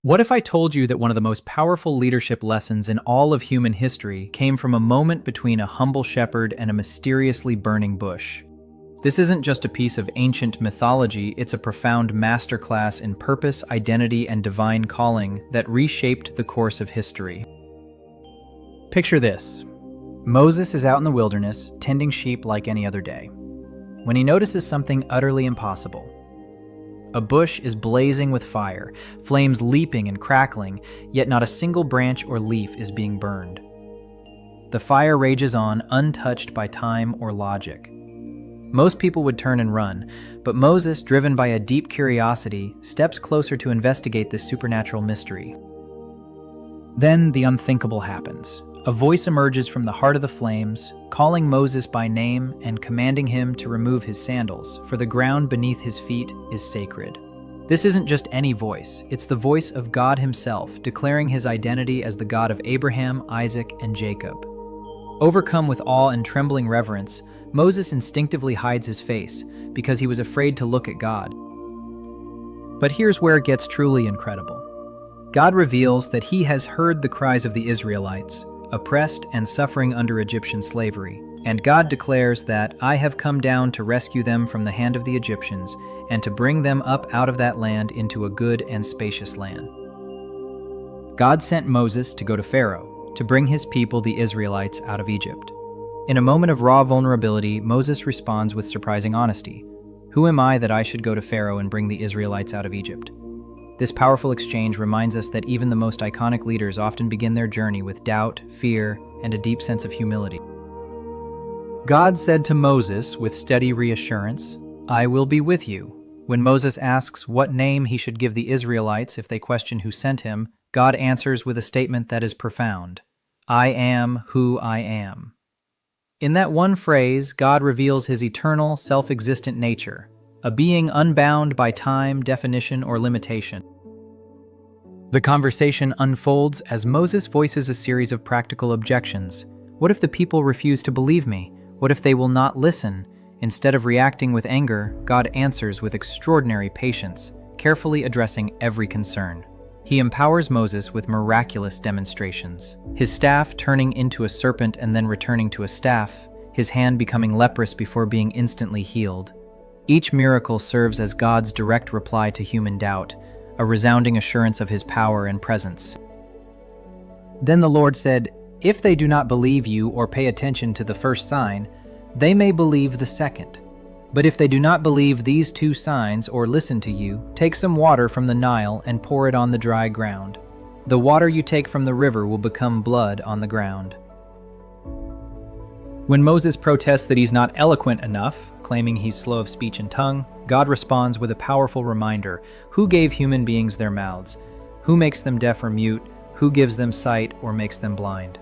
What if I told you that one of the most powerful leadership lessons in all of human history came from a moment between a humble shepherd and a mysteriously burning bush? This isn't just a piece of ancient mythology, it's a profound masterclass in purpose, identity, and divine calling that reshaped the course of history. Picture this. Moses is out in the wilderness, tending sheep like any other day, when he notices something utterly impossible. A bush is blazing with fire, flames leaping and crackling, yet not a single branch or leaf is being burned. The fire rages on, untouched by time or logic. Most people would turn and run, but Moses, driven by a deep curiosity, steps closer to investigate this supernatural mystery. Then the unthinkable happens. A voice emerges from the heart of the flames, calling Moses by name and commanding him to remove his sandals, for the ground beneath his feet is sacred. This isn't just any voice, it's the voice of God himself, declaring his identity as the God of Abraham, Isaac, and Jacob. Overcome with awe and trembling reverence, Moses instinctively hides his face because he was afraid to look at God. But here's where it gets truly incredible. God reveals that he has heard the cries of the Israelites, oppressed and suffering under Egyptian slavery, and God declares that I have come down to rescue them from the hand of the Egyptians and to bring them up out of that land into a good and spacious land. God sent Moses to go to Pharaoh to bring his people, the Israelites, out of Egypt. In a moment of raw vulnerability, Moses responds with surprising honesty. Who am I that I should go to Pharaoh and bring the Israelites out of Egypt? This powerful exchange reminds us that even the most iconic leaders often begin their journey with doubt, fear, and a deep sense of humility. God said to Moses with steady reassurance, I will be with you. When Moses asks what name he should give the Israelites if they question who sent him, God answers with a statement that is profound. I am who I am. In that one phrase, God reveals his eternal, self-existent nature, a being unbound by time, definition, or limitation. The conversation unfolds as Moses voices a series of practical objections. What if the people refuse to believe me? What if they will not listen? Instead of reacting with anger, God answers with extraordinary patience, carefully addressing every concern. He empowers Moses with miraculous demonstrations, his staff turning into a serpent and then returning to a staff, his hand becoming leprous before being instantly healed. Each miracle serves as God's direct reply to human doubt, a resounding assurance of his power and presence. Then the Lord said, If they do not believe you or pay attention to the first sign, they may believe the second. But if they do not believe these two signs or listen to you, take some water from the Nile and pour it on the dry ground. The water you take from the river will become blood on the ground. When Moses protests that he's not eloquent enough, claiming he's slow of speech and tongue, God responds with a powerful reminder. Who gave human beings their mouths? Who makes them deaf or mute? Who gives them sight or makes them blind?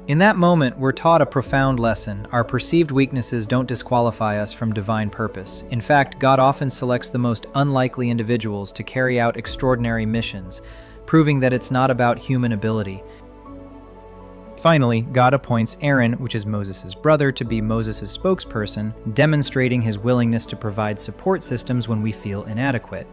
In that moment, we're taught a profound lesson. Our perceived weaknesses don't disqualify us from divine purpose. In fact, God often selects the most unlikely individuals to carry out extraordinary missions, proving that it's not about human ability. Finally, God appoints Aaron, which is Moses' brother, to be Moses' spokesperson, demonstrating his willingness to provide support systems when we feel inadequate.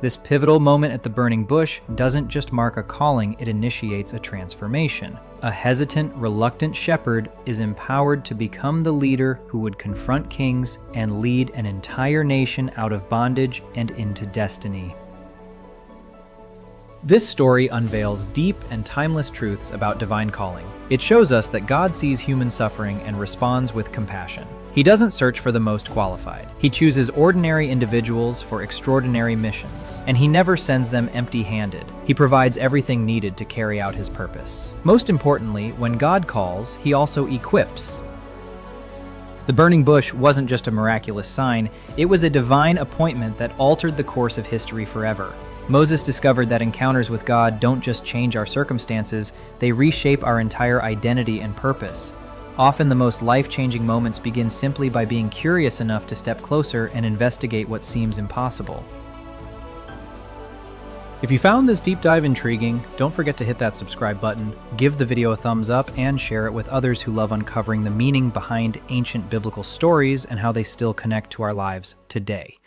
This pivotal moment at the burning bush doesn't just mark a calling, it initiates a transformation. A hesitant, reluctant shepherd is empowered to become the leader who would confront kings and lead an entire nation out of bondage and into destiny. This story unveils deep and timeless truths about divine calling. It shows us that God sees human suffering and responds with compassion. He doesn't search for the most qualified. He chooses ordinary individuals for extraordinary missions, and he never sends them empty-handed. He provides everything needed to carry out his purpose. Most importantly, when God calls, he also equips. The burning bush wasn't just a miraculous sign, it was a divine appointment that altered the course of history forever. Moses discovered that encounters with God don't just change our circumstances, they reshape our entire identity and purpose. Often the most life-changing moments begin simply by being curious enough to step closer and investigate what seems impossible. If you found this deep dive intriguing, don't forget to hit that subscribe button, give the video a thumbs up, and share it with others who love uncovering the meaning behind ancient biblical stories and how they still connect to our lives today.